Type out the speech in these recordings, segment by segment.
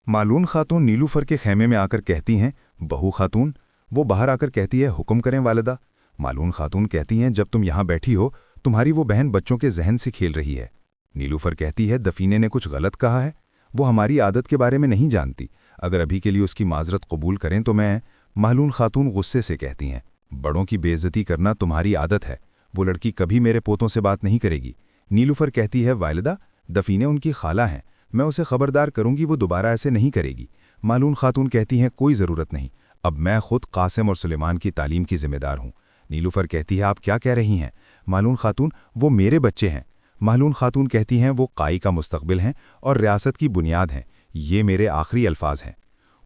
मालून खातून नीलूफर के खेमे में आकर कहती हैं, बहू खातून। वो बाहर आकर कहती है, हुक्म करें वालिदा। मालून खातून कहती हैं, जब तुम यहाँ बैठी हो तुम्हारी वो बहन बच्चों के जहन से खेल रही है। नीलूफर कहती है, दफीने ने कुछ गलत कहा है, वो हमारी आदत के बारे में नहीं जानती, अगर अभी के लिए उसकी माजरत कबूल करें तो मैं। मालून खातून गुस्से से कहती हैं, बड़ों की बेइज्जती करना तुम्हारी आदत है, वो लड़की कभी मेरे पोतों से बात नहीं करेगी। नीलूफर कहती है, वालिदा दफीने उनकी खाला हैं, मैं उसे खबरदार करूंगी, वो दोबारा ऐसे नहीं करेगी। मालून खातून कहती हैं, कोई ज़रूरत नहीं, अब मैं खुद कासिम और सुलेमान की तालीम की जिम्मेदार हूँ। नीलूफर कहती है, आप क्या कह रही हैं? मालून खातून, वो मेरे बच्चे हैं। मालून खातून कहती हैं, वो काई का मुस्तकबिल हैं और रियासत की बुनियाद हैं, ये मेरे आखिरी अल्फाज हैं।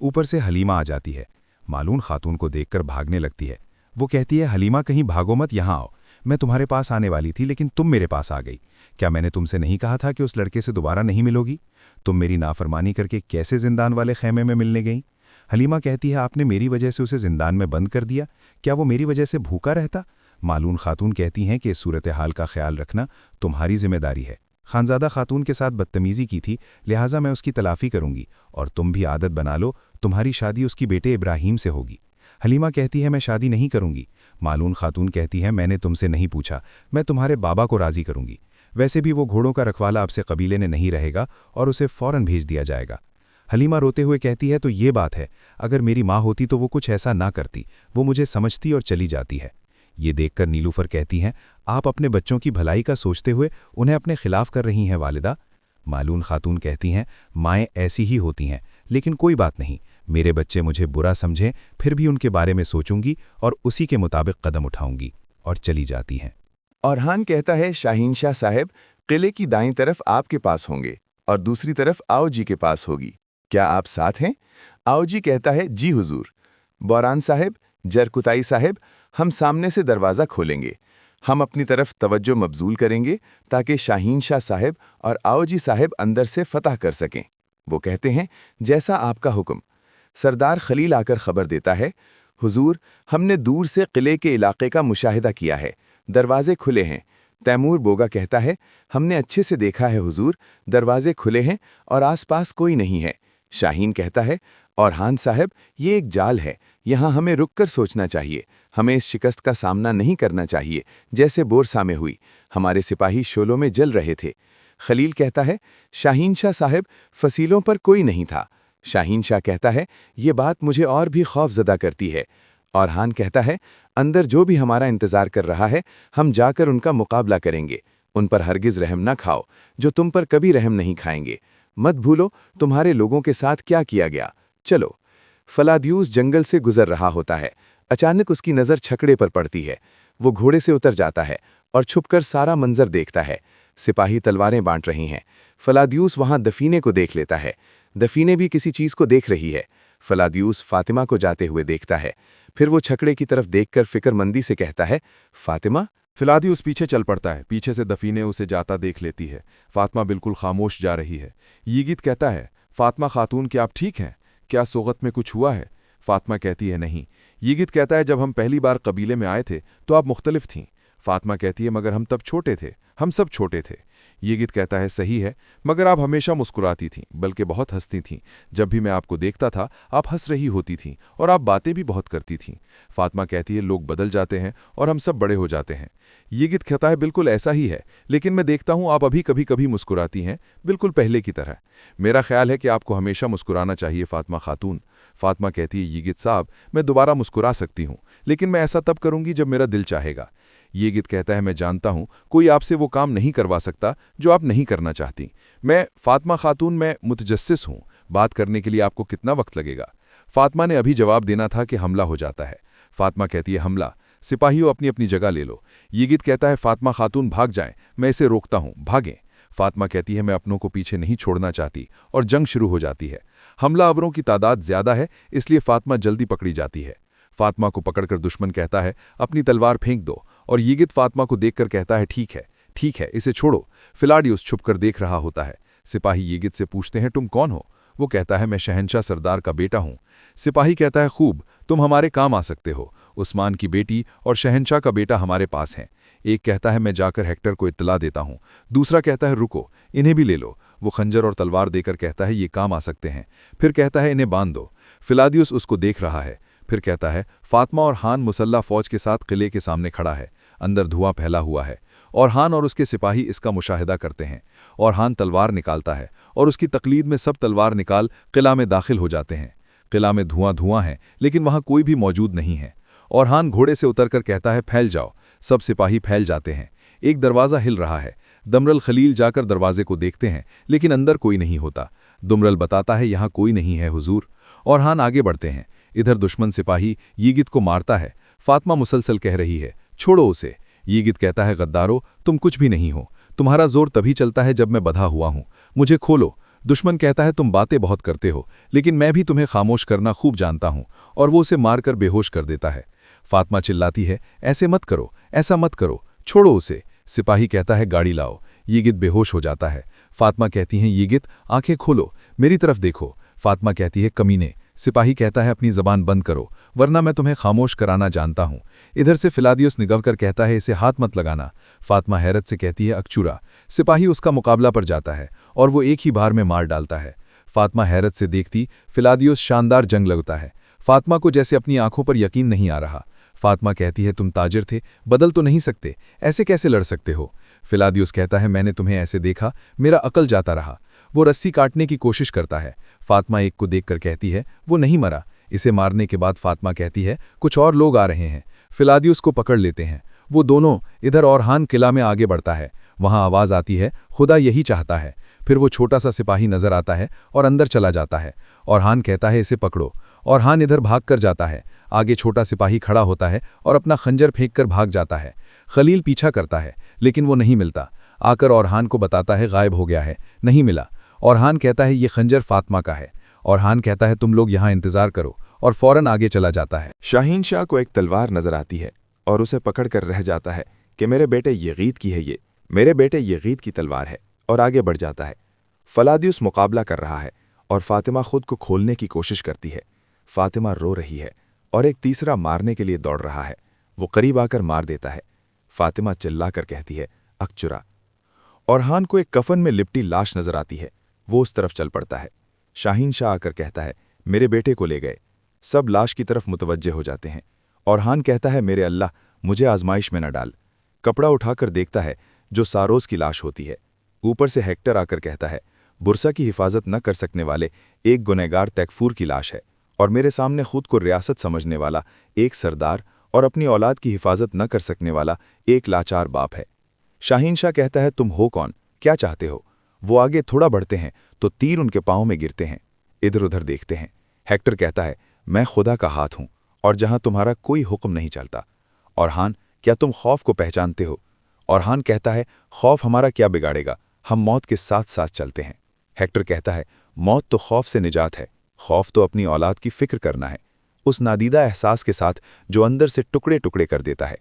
ऊपर से हलीमा आ जाती है, मालून खातून को देखकर भागने लगती है। वो कहती है, हलीमा कहीं भागो मत, यहाँ आओ, मैं तुम्हारे पास आने वाली थी लेकिन तुम मेरे पास आ गई। क्या मैंने तुमसे नहीं कहा था कि उस लड़के से दोबारा नहीं मिलोगी? तुम मेरी नाफरमानी करके कैसे जिंदान वाले खेमे में मिलने गई? हलीमा कहती है, आपने मेरी वजह से उसे जिंदान में बंद कर दिया, क्या वो मेरी वजह से भूखा रहता? मालून खातून कहती हैं कि सूरत हाल का ख्याल रखना तुम्हारी जिम्मेदारी है। खानजादा खातून के साथ बदतमीजी की थी, लिहाजा मैं उसकी तलाफी करूंगी, और तुम भी आदत बना लो, तुम्हारी शादी उसकी बेटे इब्राहिम से होगी। हलीमा कहती है, मैं शादी नहीं करूंगी। मालून खातून कहती है, मैंने तुमसे नहीं पूछा, मैं तुम्हारे बाबा को राजी करूंगी। वैसे भी वो घोड़ों का रखवाला आपसे कबीले ने नहीं रहेगा और उसे फौरन भेज दिया जाएगा। हलीमा रोते हुए कहती है, तो ये बात है, अगर मेरी माँ होती तो वो कुछ ऐसा ना करती, वो मुझे समझती और चली जाती है। ये देखकर नीलूफर कहती हैं, आप अपने बच्चों की भलाई का सोचते हुए उन्हें अपने खिलाफ कर रही हैं वालिदा। मालून खातून कहती हैं, माएँ ऐसी ही होती हैं, लेकिन कोई बात नहीं, मेरे बच्चे मुझे बुरा समझें फिर भी उनके बारे में सोचूंगी और उसी के मुताबिक कदम उठाऊंगी, और चली जाती हैं। औरहान कहता है, शाहीन शाह साहब, किले की दाईं तरफ आपके पास होंगे और दूसरी तरफ आओ जी के पास होगी, क्या आप साथ हैं? आओ जी कहता है, जी हुजूर। बौरान साहब, जरकुताई साहब, हम सामने से दरवाज़ा खोलेंगे, हम अपनी तरफ तवज्जो मबजूल करेंगे ताकि शाहीन शाह साहब और आओ जी साहब अंदर से फतह कर सकें। वो कहते हैं, जैसा आपका हुक्म। सरदार खलील आकर खबर देता है, हुजूर, हमने दूर से किले के इलाके का मुशाहिदा किया है, दरवाजे खुले हैं। तैमूर बोगा कहता है, हमने अच्छे से देखा है हुजूर, दरवाजे खुले हैं और आसपास कोई नहीं है। शाहीन कहता है, औरहान साहब, ये एक जाल है, यहाँ हमें रुककर सोचना चाहिए, हमें इस शिकस्त का सामना नहीं करना चाहिए जैसे बोरसा में हुई, हमारे सिपाही शोलों में जल रहे थे। खलील कहता है, शाहीन शाह साहब, फसीलों पर कोई नहीं था। शाहीन शाह कहता है, ये बात मुझे और भी खौफजदा करती है। औरहान कहता है, अंदर जो भी हमारा इंतजार कर रहा है, हम जाकर उनका मुकाबला करेंगे, उन पर हरगिज रहम न खाओ, जो तुम पर कभी रहम नहीं खाएंगे। मत भूलो तुम्हारे लोगों के साथ क्या किया गया। चलो। फलादियूस जंगल से गुजर रहा होता है, अचानक उसकी नज़र छकड़े पर पड़ती है। वो घोड़े से उतर जाता है और छुपकर सारा मंजर देखता है। सिपाही तलवारें बांट रही हैं। फलादियूस वहां दफीने को देख लेता है, दफीने भी किसी चीज़ को देख रही है। फलादियूस फातिमा को जाते हुए देखता है, फिर वो छकड़े की तरफ देखकर फिक्रमंदी से कहता है, फातिमा। फिलादियुस पीछे चल पड़ता है, पीछे से दफीने उसे जाता देख लेती है। फातिमा बिल्कुल खामोश जा रही है। यीगित कहता है, फातिमा खातून, क्या आप ठीक हैं? क्या सोगत में कुछ हुआ है? फातिमा कहती है, नहीं। यीगित कहता है, जब हम पहली बार कबीले में आए थे तो आप मुख्तलिफ थीं। फातिमा कहती है, मगर हम तब छोटे थे, हम सब छोटे थे। यीगित कहता है, सही है, मगर आप हमेशा मुस्कुराती थीं, बल्कि बहुत हंसती थीं। जब भी मैं आपको देखता था आप हंस रही होती थीं और आप बातें भी बहुत करती थीं। फातिमा कहती है, लोग बदल जाते हैं और हम सब बड़े हो जाते हैं। यीगित कहता है, बिल्कुल ऐसा ही है, लेकिन मैं देखता हूं आप अभी कभी कभी मुस्कुराती हैं, बिल्कुल पहले की तरह। मेरा ख्याल है कि आपको हमेशा मुस्कुराना चाहिए फातिमा खातून। फातिमा कहती है, यीगित साहब, मैं दोबारा मुस्कुरा सकती हूँ, लेकिन मैं ऐसा तब करूंगी जब मेरा दिल चाहेगा। यीगित कहता है, मैं जानता हूं कोई आपसे वो काम नहीं करवा सकता जो आप नहीं करना चाहती। मैं फातिमा खातून, मैं मुतजस्सिस हूं, बात करने के लिए आपको कितना वक्त लगेगा? फातिमा ने अभी जवाब देना था कि हमला हो जाता है। फातिमा कहती है, हमला? सिपाहियों अपनी अपनी जगह ले लो। यीगित कहता है, फातिमा खातून भाग जाएं, मैं इसे रोकता हूं, भागें। फातिमा कहती है, मैं अपनों को पीछे नहीं छोड़ना चाहती, और जंग शुरू हो जाती है। हमलावरों की तादाद ज्यादा है, इसलिए फातिमा जल्दी पकड़ी जाती है। फातिमा को पकड़कर दुश्मन कहता है, अपनी तलवार फेंक दो, और यीगित फातिमा को देखकर कहता है, ठीक है, इसे छोड़ो। फिलाडियुस छुपकर देख रहा होता है। सिपाही यीगित से पूछते हैं, तुम कौन हो? वो कहता है, मैं शहंशाह सरदार का बेटा हूं। सिपाही कहता है, खूब, तुम हमारे काम आ सकते हो। उस्मान की बेटी और शहंशाह का बेटा हमारे पास हैं। एक कहता है मैं जाकर हेक्टर को इत्तला देता हूँ, दूसरा कहता है रुको, इन्हें भी ले लो। वो खंजर और तलवार देकर कहता है ये काम आ सकते हैं। फिर कहता है इन्हें बांध दो। फिलादियुस उसको देख रहा है। फिर कहता है फातिमा और हान मुसल्ला फौज के साथ किले के सामने खड़ा है, अंदर धुआं फैला हुआ है, और हान और उसके सिपाही इसका मुशाहिदा करते हैं। और हान तलवार निकालता है और उसकी तकलीद में सब तलवार निकाल किला में दाखिल हो जाते हैं। किला में धुआं है, लेकिन वहां कोई भी मौजूद नहीं है। और हान घोड़े से उतरकर कहता है फैल जाओ। सब सिपाही फैल जाते हैं। एक दरवाज़ा हिल रहा है। दमरल खलील जाकर दरवाजे को देखते हैं, लेकिन अंदर कोई नहीं होता। दुमरल बताता है यहाँ कोई नहीं है हुजूर। और हान आगे बढ़ते हैं। इधर दुश्मन सिपाही यीगित को मारता है। फातिमा मुसलसल कह रही है छोड़ो उसे। यीगित कहता है गद्दारो, तुम कुछ भी नहीं हो। तुम्हारा जोर तभी चलता है जब मैं बंधा हुआ हूँ, मुझे खोलो। दुश्मन कहता है तुम बातें बहुत करते हो, लेकिन मैं भी तुम्हें खामोश करना खूब जानता हूँ। और वो उसे मारकर बेहोश कर देता है। फातिमा चिल्लाती है ऐसे मत करो, ऐसा मत करो, छोड़ो उसे। सिपाही कहता है गाड़ी लाओ। यीगित बेहोश हो जाता है। फातिमा कहती हैं यीगित आंखें खोलो, मेरी तरफ देखो। फातिमा कहती है कमीने। सिपाही कहता है अपनी जबान बंद करो, वरना मैं तुम्हें खामोश कराना जानता हूँ। इधर से फिलादियुस निगलकर कहता है इसे हाथ मत लगाना। फातिमा हैरत से कहती है अकचुरा। सिपाही उसका मुकाबला पर जाता है और वो एक ही बार में मार डालता है। फातिमा हैरत से देखती फिलादियुस शानदार जंग लगता है। फातिमा को जैसे अपनी आंखों पर यकीन नहीं आ रहा। फातिमा कहती है तुम ताजिर थे, बदल तो नहीं सकते, ऐसे कैसे लड़ सकते हो। फिलादियुस कहता है मैंने तुम्हें ऐसे देखा, मेरा अकल जाता रहा। वो रस्सी काटने की कोशिश करता है। फातिमा एक को देखकर कहती है वो नहीं मरा। इसे मारने के बाद फातिमा कहती है कुछ और लोग आ रहे हैं। फिलादियुस को पकड़ लेते हैं। वो दोनों इधर और हान किला में आगे बढ़ता है। वहां आवाज़ आती है खुदा यही चाहता है। फिर वो छोटा सा सिपाही नजर आता है और अंदर चला जाता है। और हान कहता है इसे पकड़ो। और हान इधर भाग कर जाता है। आगे छोटा सिपाही खड़ा होता है और अपना खंजर फेंक कर भाग जाता है। खलील पीछा करता है, लेकिन वो नहीं मिलता। आकर औरहान को बताता है गायब हो गया है, नहीं मिला। औरहान कहता है ये खंजर फातिमा का है। औरहान कहता है तुम लोग यहाँ इंतजार करो, और फौरन आगे चला जाता है। शाहीन शाह को एक तलवार नजर आती है और उसे पकड़कर रह जाता है कि मेरे बेटे यगीद की है, ये मेरे बेटे यगीद की तलवार है, और आगे बढ़ जाता है। फिलादियुस मुकाबला कर रहा है और फातिमा खुद को खोलने की कोशिश करती है। फातिमा रो रही है और एक तीसरा मारने के लिए दौड़ रहा है। वो करीब आकर मार देता है। फातिमा चिल्लाकर कहती है अकचुरा। औरहान को एक कफन में लिपटी लाश नजर आती है। वो उस तरफ चल पड़ता है। शाहीन शाह आकर कहता है मेरे बेटे को ले गए। सब लाश की तरफ मुतवज्जे हो जाते हैं। औरहान कहता है मेरे अल्लाह, मुझे आजमाइश में न डाल। कपड़ा उठाकर देखता है जो सारोस की लाश होती है। ऊपर से हेक्टर आकर कहता है बुरसा की हिफाजत न कर सकने वाले एक गुनहगार तैकफूर की लाश है, और मेरे सामने खुद को रियासत समझने वाला एक सरदार और अपनी औलाद की हिफाजत न कर सकने वाला एक लाचार बाप है। शाहीन शाह कहता है तुम हो कौन, क्या चाहते हो। वो आगे थोड़ा बढ़ते हैं तो तीर उनके पांव में गिरते हैं। इधर उधर देखते हैं। हेक्टर कहता है मैं खुदा का हाथ हूं, और जहां तुम्हारा कोई हुक्म नहीं चलता। औरहान क्या तुम खौफ को पहचानते हो। औरहान कहता है खौफ हमारा क्या बिगाड़ेगा, हम मौत के साथ साथ चलते हैं। हेक्टर कहता है मौत तो खौफ से निजात है, खौफ तो अपनी औलाद की फिक्र करना है, उस नादीदा एहसास के साथ जो अंदर से टुकड़े टुकड़े कर देता है।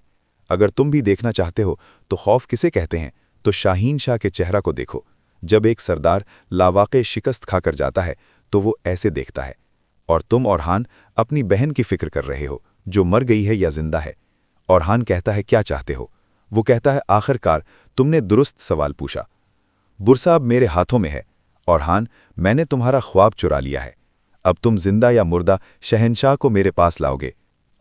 अगर तुम भी देखना चाहते हो तो खौफ किसे कहते हैं, तो शाहीन शाह के चेहरा को देखो। जब एक सरदार लावाक़े शिकस्त खाकर जाता है तो वो ऐसे देखता है। और तुम औरहान अपनी बहन की फिक्र कर रहे हो जो मर गई है या जिंदा है। औरहान कहता है क्या चाहते हो। वो कहता है आखिरकार तुमने दुरुस्त सवाल पूछा। बुरसा अब मेरे हाथों में है। औरहान मैंने तुम्हारा ख्वाब चुरा लिया है। अब तुम जिंदा या मुर्दा शहनशाह को मेरे पास लाओगे।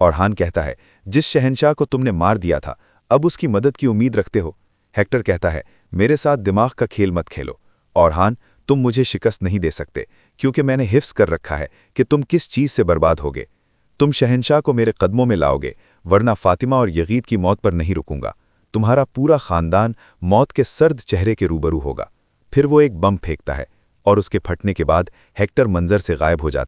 औरहान कहता है जिस शहनशाह को तुमने मार दिया था अब उसकी मदद की उम्मीद रखते हो। हेक्टर कहता है मेरे साथ दिमाग का खेल मत खेलो। औरहान तुम मुझे शिकस्त नहीं दे सकते, क्योंकि मैंने हिफ्स कर रखा है कि तुम किस चीज़ से बर्बाद होगे। तुम शहनशाह को मेरे कदमों में लाओगे, वरना फातिमा और यगीद की मौत पर नहीं रुकूंगा। तुम्हारा पूरा खानदान मौत के सर्द चेहरे के रूबरू होगा। फिर वो एक बम फेंकता है और उसके फटने के बाद हेक्टर मंजर से गायब हो जाता है।